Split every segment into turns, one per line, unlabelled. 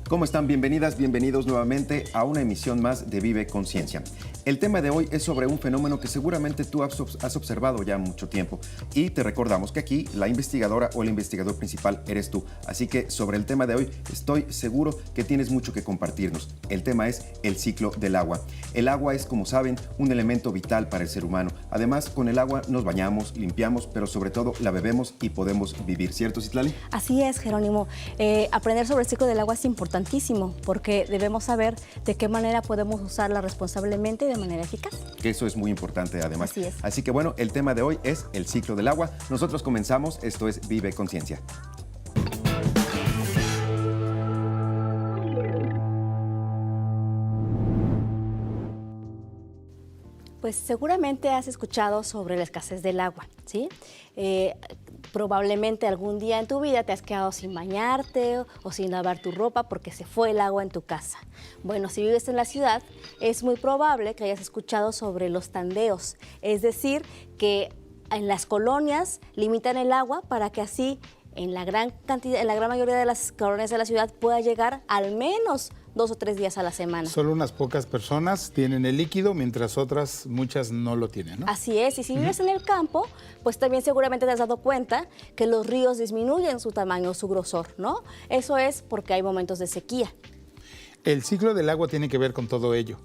¿Cómo están? Bienvenidas, bienvenidos nuevamente a una emisión más de Vive Conciencia. El tema de hoy es sobre un fenómeno que seguramente tú has observado ya mucho tiempo y te recordamos que aquí la investigadora o el investigador principal eres tú. Así que sobre el tema de hoy estoy seguro que tienes mucho que compartirnos. El tema es el ciclo del agua. El agua es, como saben, un elemento vital para el ser humano. Además, con el agua nos bañamos, limpiamos, pero sobre todo la bebemos y podemos vivir. ¿Cierto, Citlali?
Así es, Jerónimo. Aprender sobre el ciclo del agua es importantísimo porque debemos saber de qué manera podemos usarla responsablemente y de manera eficaz.
Que eso es muy importante además.
Así es.
Así que bueno, el tema de hoy es el ciclo del agua. Nosotros comenzamos, esto es Vive Conciencia.
Pues seguramente has escuchado sobre la escasez del agua, ¿sí? Probablemente algún día en tu vida te has quedado sin bañarte o sin lavar tu ropa porque se fue el agua en tu casa. Bueno, si vives en la ciudad, es muy probable que hayas escuchado sobre los tandeos, es decir, que en las colonias limitan el agua para que así en la gran mayoría de las colonias de la ciudad pueda llegar al menos 2 o 3 días a la semana.
Solo unas pocas personas tienen el líquido, mientras muchas no lo tienen, ¿no?
Así es, y si vives en el campo, pues también seguramente te has dado cuenta que los ríos disminuyen su tamaño, su grosor, ¿no? Eso es porque hay momentos de sequía.
El ciclo del agua tiene que ver con todo ello.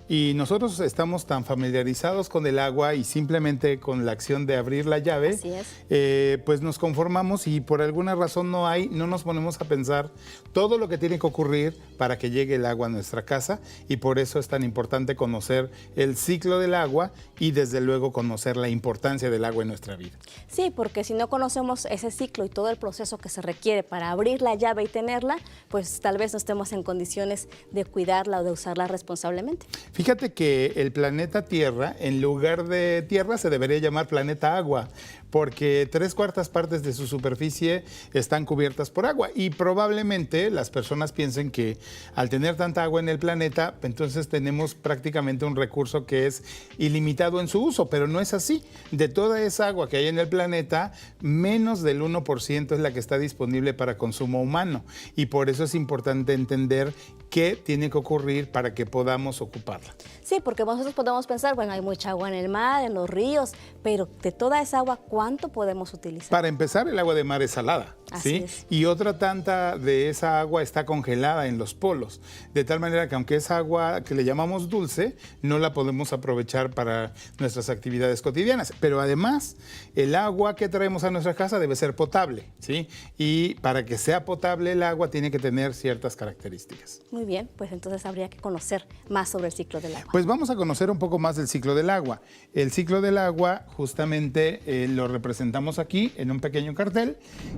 Y nosotros estamos tan familiarizados con el agua y simplemente con la acción de abrir la llave,
Así es.
Pues nos conformamos y por alguna razón no nos ponemos a pensar todo lo que tiene que ocurrir para que llegue el agua a nuestra casa, y por eso es tan importante conocer el ciclo del agua y desde luego conocer la importancia del agua en nuestra vida.
Sí, porque si no conocemos ese ciclo y todo el proceso que se requiere para abrir la llave y tenerla, pues tal vez no estemos en condiciones de cuidarla o de usarla responsablemente.
Fíjate que el planeta Tierra, en lugar de Tierra, se debería llamar planeta Agua, porque 3/4 partes de su superficie están cubiertas por agua. Y probablemente las personas piensen que al tener tanta agua en el planeta, entonces tenemos prácticamente un recurso que es ilimitado en su uso, pero no es así. De toda esa agua que hay en el planeta, menos del 1% es la que está disponible para consumo humano. Y por eso es importante entender qué tiene que ocurrir para que podamos ocuparla.
Sí, porque nosotros podemos pensar, bueno, hay mucha agua en el mar, en los ríos, pero de toda esa agua, ¿cuánto podemos utilizar?
Para empezar, el agua de mar es salada,
Así
¿sí?
es.
Y otra tanta de esa agua está congelada en los polos, de tal manera que aunque es agua que le llamamos dulce, no la podemos aprovechar para nuestras actividades cotidianas. Pero además, el agua que traemos a nuestra casa debe ser potable, ¿sí? Y para que sea potable el agua tiene que tener ciertas características.
Muy bien, pues entonces habría que conocer más sobre el ciclo del agua.
Pues vamos a conocer un poco más del ciclo del agua. El ciclo del agua justamente lo representamos aquí en un pequeño cartel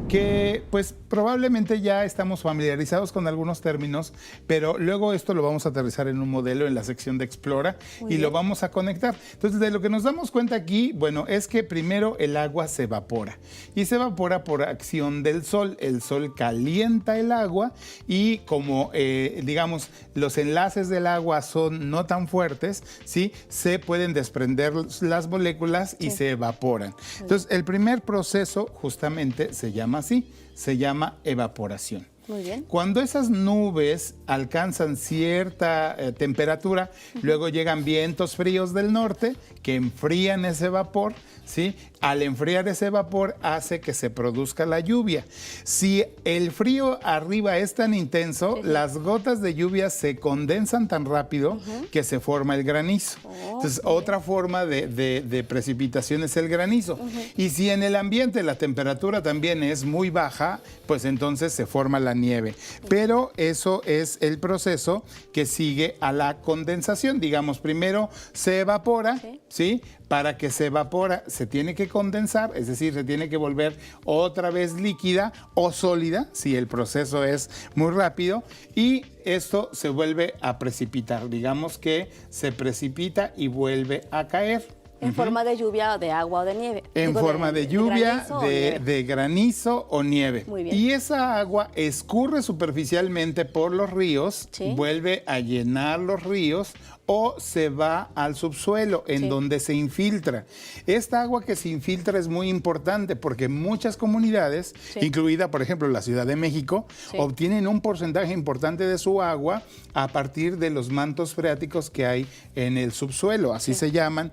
que pues probablemente ya estamos familiarizados con algunos términos, pero luego esto lo vamos a aterrizar en un modelo en la sección de Explora y lo vamos a conectar. Entonces, de lo que nos damos cuenta aquí, bueno, es que primero el agua se evapora y se evapora por acción del sol. El sol calienta el agua y como digamos, los enlaces del agua son no tan fuertes, ¿sí? Se pueden desprender las moléculas y se evaporan. Entonces, el primer proceso justamente se llama así, se llama evaporación.
Muy bien.
Cuando esas nubes alcanzan cierta temperatura, luego llegan vientos fríos del norte que enfrían ese vapor, ¿sí? Al enfriar ese vapor hace que se produzca la lluvia. Si el frío arriba es tan intenso, las gotas de lluvia se condensan tan rápido que se forma el granizo. Entonces, otra forma de precipitación es el granizo. Y si en el ambiente la temperatura también es muy baja, pues entonces se forma la nieve. Pero eso es el proceso que sigue a la condensación. Digamos, primero se evapora, ¿sí? Para que se evapora, se tiene que condensar, es decir, se tiene que volver otra vez líquida o sólida, si el proceso es muy rápido, y esto se vuelve a precipitar. Digamos que se precipita y vuelve a caer.
En forma de lluvia, de agua o de nieve.
En forma de lluvia, de granizo o nieve.
Muy bien.
Y esa agua escurre superficialmente por los ríos,
Sí.
vuelve a llenar los ríos o se va al subsuelo, en donde se infiltra. Esta agua que se infiltra es muy importante porque muchas comunidades, incluida por ejemplo la Ciudad de México, obtienen un porcentaje importante de su agua a partir de los mantos freáticos que hay en el subsuelo. Así se llaman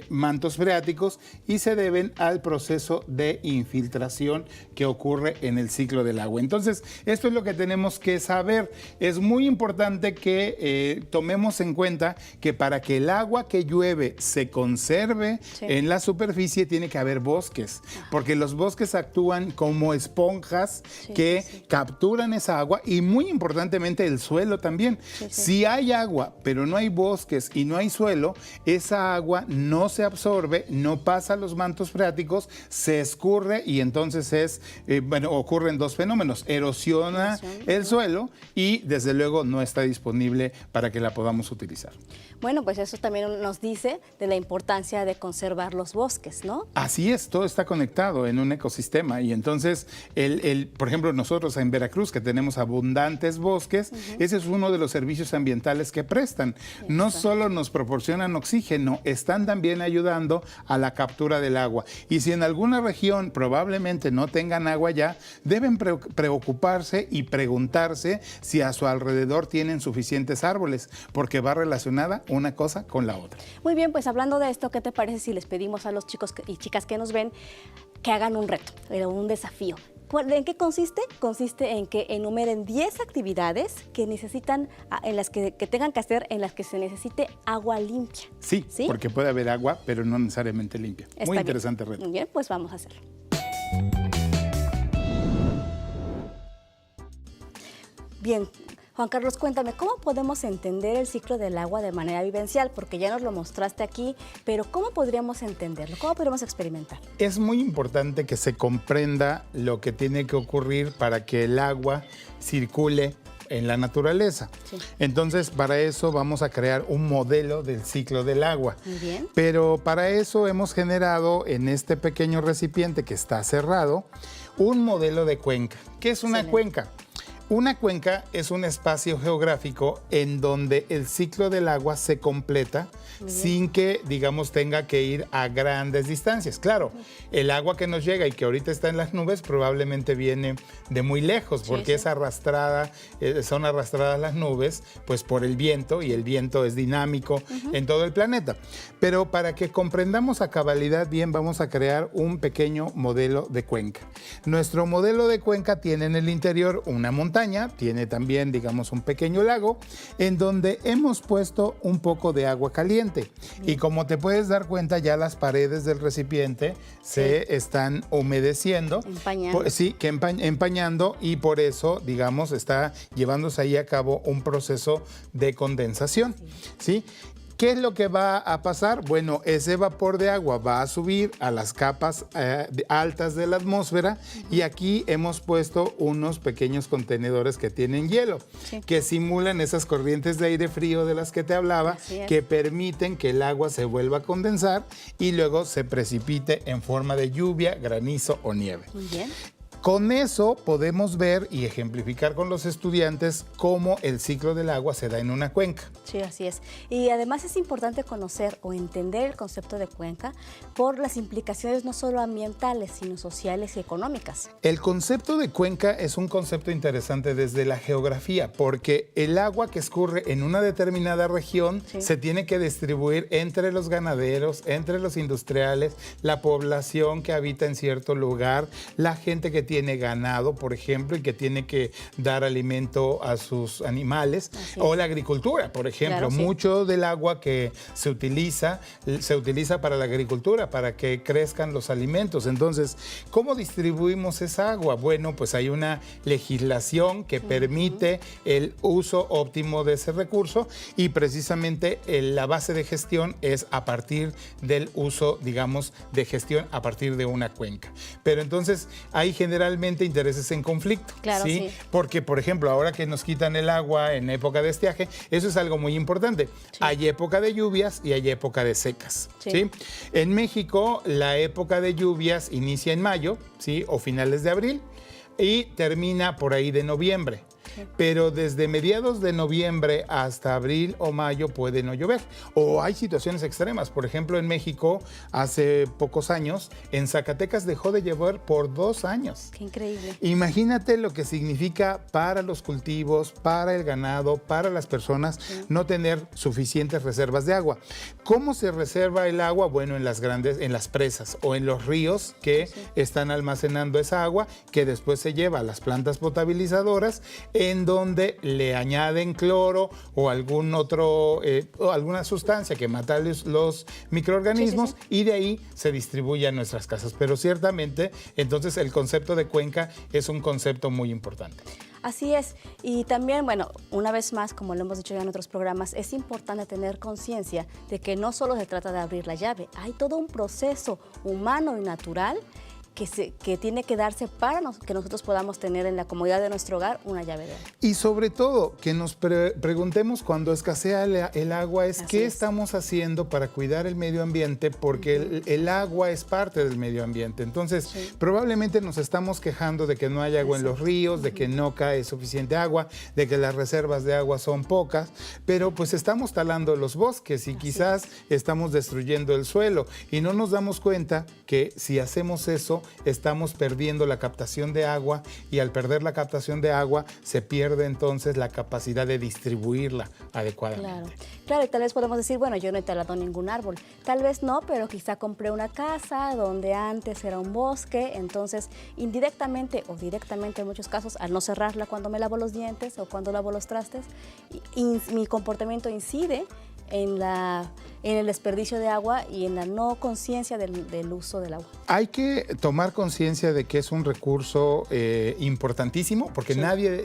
mantos freáticos y se deben al proceso de infiltración que ocurre en el ciclo del agua. Entonces, esto es lo que tenemos que saber. Es muy importante que tomemos en cuenta que para que el agua que llueve se conserve en la superficie tiene que haber bosques, porque los bosques actúan como esponjas que capturan esa agua y muy importantemente el suelo también. Si hay agua pero no hay bosques y no hay suelo, esa agua no se absorbe, no pasa a los mantos freáticos, se escurre y entonces ocurren dos fenómenos: erosiona el suelo y desde luego no está disponible para que la podamos utilizar.
Bueno, pues eso también nos dice de la importancia de conservar los bosques, ¿no?
Así es, todo está conectado en un ecosistema y entonces, por ejemplo, nosotros en Veracruz, que tenemos abundantes bosques, ese es uno de los servicios ambientales que prestan. No solo nos proporcionan oxígeno, están también ayudando a la captura del agua. Y si en alguna región probablemente no tengan agua ya, deben preocuparse y preguntarse si a su alrededor tienen suficientes árboles, porque va relacionada una cosa con la otra.
Muy bien, pues hablando de esto, ¿qué te parece si les pedimos a los chicos y chicas que nos ven que hagan un reto, un desafío? ¿En qué consiste? Consiste en que enumeren 10 actividades que necesitan, en las que tengan que hacer, en las que se necesite agua limpia.
Sí, porque puede haber agua, pero no necesariamente limpia. Muy interesante reto.
Muy bien, pues vamos a hacerlo. Bien, Juan Carlos, cuéntame, ¿cómo podemos entender el ciclo del agua de manera vivencial? Porque ya nos lo mostraste aquí, pero ¿cómo podríamos entenderlo? ¿Cómo podríamos experimentar?
Es muy importante que se comprenda lo que tiene que ocurrir para que el agua circule en la naturaleza. Entonces, para eso vamos a crear un modelo del ciclo del agua.
Muy bien.
Pero para eso hemos generado en este pequeño recipiente que está cerrado un modelo de cuenca. ¿Qué es una cuenca? Una cuenca es un espacio geográfico en donde el ciclo del agua se completa sin que, digamos, tenga que ir a grandes distancias. Claro, el agua que nos llega y que ahorita está en las nubes probablemente viene de muy lejos porque es arrastrada, son arrastradas las nubes pues por el viento y el viento es dinámico en todo el planeta. Pero para que comprendamos a cabalidad bien vamos a crear un pequeño modelo de cuenca. Nuestro modelo de cuenca tiene en el interior una montaña, tiene también, digamos, un pequeño lago en donde hemos puesto un poco de agua caliente. Y como te puedes dar cuenta, ya las paredes del recipiente se están humedeciendo.
Empañando.
Empañando y por eso, digamos, está llevándose ahí a cabo un proceso de condensación. ¿Sí? ¿Qué es lo que va a pasar? Bueno, ese vapor de agua va a subir a las capas altas de la atmósfera y aquí hemos puesto unos pequeños contenedores que tienen hielo, que simulan esas corrientes de aire frío de las que te hablaba, que permiten que el agua se vuelva a condensar y luego se precipite en forma de lluvia, granizo o nieve.
Muy bien.
Con eso podemos ver y ejemplificar con los estudiantes cómo el ciclo del agua se da en una cuenca.
Sí, así es. Y además es importante conocer o entender el concepto de cuenca por las implicaciones no solo ambientales, sino sociales y económicas.
El concepto de cuenca es un concepto interesante desde la geografía, porque el agua que escurre en una determinada región se tiene que distribuir entre los ganaderos, entre los industriales, la población que habita en cierto lugar, la gente que tiene ganado, por ejemplo, y que tiene que dar alimento a sus animales, o la agricultura, por ejemplo. Claro, mucho del agua que se utiliza para la agricultura, para que crezcan los alimentos. Entonces, ¿cómo distribuimos esa agua? Bueno, pues hay una legislación que permite el uso óptimo de ese recurso y precisamente la base de gestión es a partir del uso, digamos, de gestión a partir de una cuenca. Pero entonces hay generalmente intereses en conflicto.
Claro,
¿sí? Porque, por ejemplo, ahora que nos quitan el agua en época de estiaje, eso es algo muy importante. Hay época de lluvias y hay época de secas. ¿Sí? En México, la época de lluvias inicia en mayo, ¿sí? O finales de abril y termina por ahí de noviembre. pero desde mediados de noviembre hasta abril o mayo puede no llover. O hay situaciones extremas. Por ejemplo, en México, hace pocos años, en Zacatecas dejó de llover por 2 años.
Qué increíble.
Imagínate lo que significa para los cultivos, para el ganado, para las personas, no tener suficientes reservas de agua. ¿Cómo se reserva el agua? Bueno, en las presas o en los ríos que están almacenando esa agua, que después se lleva a las plantas potabilizadoras, en donde le añaden cloro o algún otro, o alguna sustancia que mata los microorganismos, y de ahí se distribuye a nuestras casas. Pero ciertamente, entonces el concepto de cuenca es un concepto muy importante.
Así es. Y también, bueno, una vez más, como lo hemos dicho ya en otros programas, es importante tener conciencia de que no solo se trata de abrir la llave, hay todo un proceso humano y natural que tiene que darse para que nosotros podamos tener en la comodidad de nuestro hogar una llave de agua.
Y sobre todo, que nos preguntemos cuando escasea el agua, ¿qué estamos haciendo para cuidar el medio ambiente? Porque el agua es parte del medio ambiente. Entonces, probablemente nos estamos quejando de que no hay agua en los ríos, de que no cae suficiente agua, de que las reservas de agua son pocas, pero pues estamos talando los bosques y quizás estamos destruyendo el suelo y no nos damos cuenta que si hacemos eso, estamos perdiendo la captación de agua, y al perder la captación de agua se pierde entonces la capacidad de distribuirla adecuadamente.
Claro, y tal vez podemos decir, bueno, yo no he talado ningún árbol. Tal vez no, pero quizá compré una casa donde antes era un bosque, entonces indirectamente o directamente en muchos casos, al no cerrarla cuando me lavo los dientes o cuando lavo los trastes, mi comportamiento incide en el desperdicio de agua y en la no conciencia del uso del agua.
Hay que tomar conciencia de que es un recurso importantísimo, porque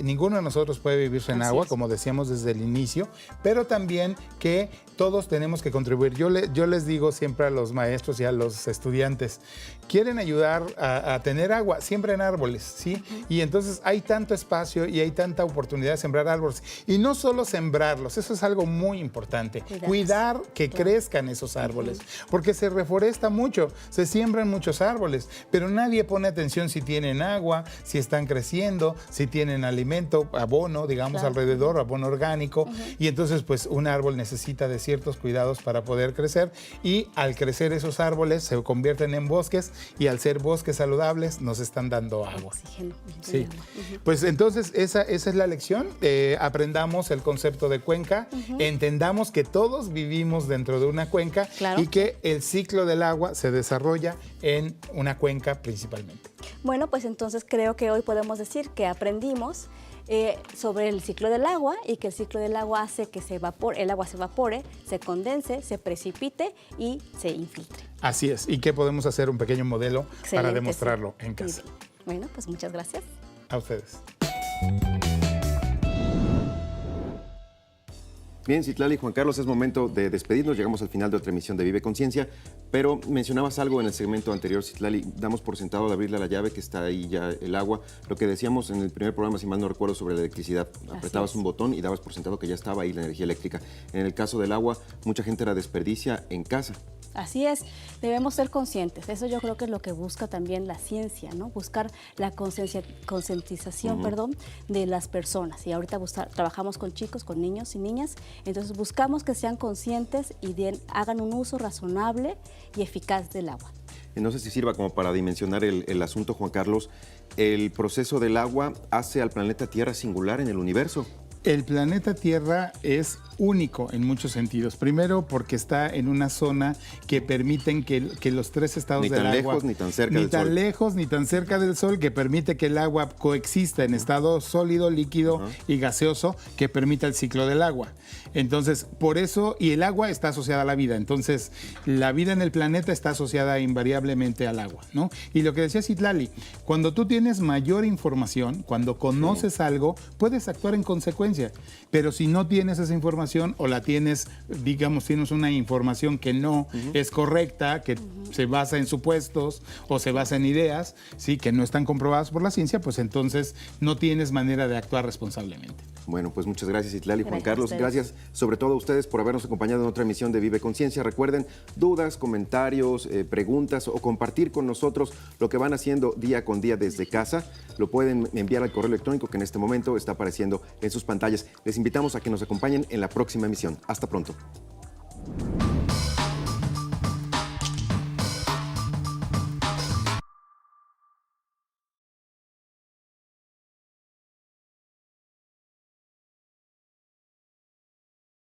ninguno de nosotros puede vivir sin agua, como decíamos desde el inicio, pero también que todos tenemos que contribuir. Yo les digo siempre a los maestros y a los estudiantes, quieren ayudar a tener agua, siembren árboles, ¿sí? Y entonces hay tanto espacio y hay tanta oportunidad de sembrar árboles. Y no solo sembrarlos, eso es algo muy importante. Cuidar que crezcan esos árboles, porque se reforesta mucho, se siembran muchos árboles, pero nadie pone atención si tienen agua, si están creciendo, si tienen alimento, abono, digamos, alrededor, abono orgánico, y entonces pues un árbol necesita de ciertos cuidados para poder crecer, y al crecer esos árboles se convierten en bosques, y al ser bosques saludables nos están dando agua.
Oxígeno.
Sí. Pues entonces esa es la lección. Aprendamos el concepto de cuenca, entendamos que todos vivimos dentro de una cuenca y que el ciclo del agua se desarrolla en una cuenca principalmente.
Bueno, pues entonces creo que hoy podemos decir que aprendimos sobre el ciclo del agua, y que el ciclo del agua hace que el agua se evapore, se condense, se precipite y se infiltre.
Así es, y que podemos hacer un pequeño modelo para demostrarlo en casa.
Bueno, pues muchas gracias.
A ustedes.
Bien, Citlali y Juan Carlos, es momento de despedirnos. Llegamos al final de otra emisión de Vive Conciencia, pero mencionabas algo en el segmento anterior, Citlali. Damos por sentado de abrirle la llave, que está ahí ya el agua. Lo que decíamos en el primer programa, si mal no recuerdo, sobre la electricidad. Apretabas un botón y dabas por sentado que ya estaba ahí la energía eléctrica. En el caso del agua, mucha gente la desperdicia en casa.
Así es, debemos ser conscientes. Eso yo creo que es lo que busca también la ciencia, ¿no? Buscar la concientización, de las personas. Y ahorita trabajamos con chicos, con niños y niñas, entonces buscamos que sean conscientes y hagan un uso razonable y eficaz del agua.
No sé si sirva como para dimensionar el asunto, Juan Carlos. El proceso del agua hace al planeta Tierra singular en el universo.
El planeta Tierra es único en muchos sentidos. Primero, porque está en una zona que permiten que los tres estados del agua...
Ni tan lejos ni tan cerca del sol.
Ni tan lejos ni tan cerca del sol, que permite que el agua coexista en estado sólido, líquido y gaseoso, que permita el ciclo del agua. Entonces, por eso, y el agua está asociada a la vida. Entonces, la vida en el planeta está asociada invariablemente al agua, ¿no? Y lo que decía Citlali, cuando tú tienes mayor información, cuando conoces algo, puedes actuar en consecuencia. Pero si no tienes esa información, o la tienes, digamos, tienes una información que no es correcta, que se basa en supuestos o se basa en ideas, ¿sí?, que no están comprobadas por la ciencia, pues entonces no tienes manera de actuar responsablemente.
Bueno, pues muchas gracias, Itlali, Juan
Gracias a
Carlos.
ustedes.
Gracias sobre todo a ustedes por habernos acompañado en otra emisión de Vive Conciencia. Recuerden, dudas, comentarios, preguntas o compartir con nosotros lo que van haciendo día con día desde casa. Lo pueden enviar al correo electrónico que en este momento está apareciendo en sus pantallas. Les invitamos a que nos acompañen en la próxima emisión. Hasta pronto.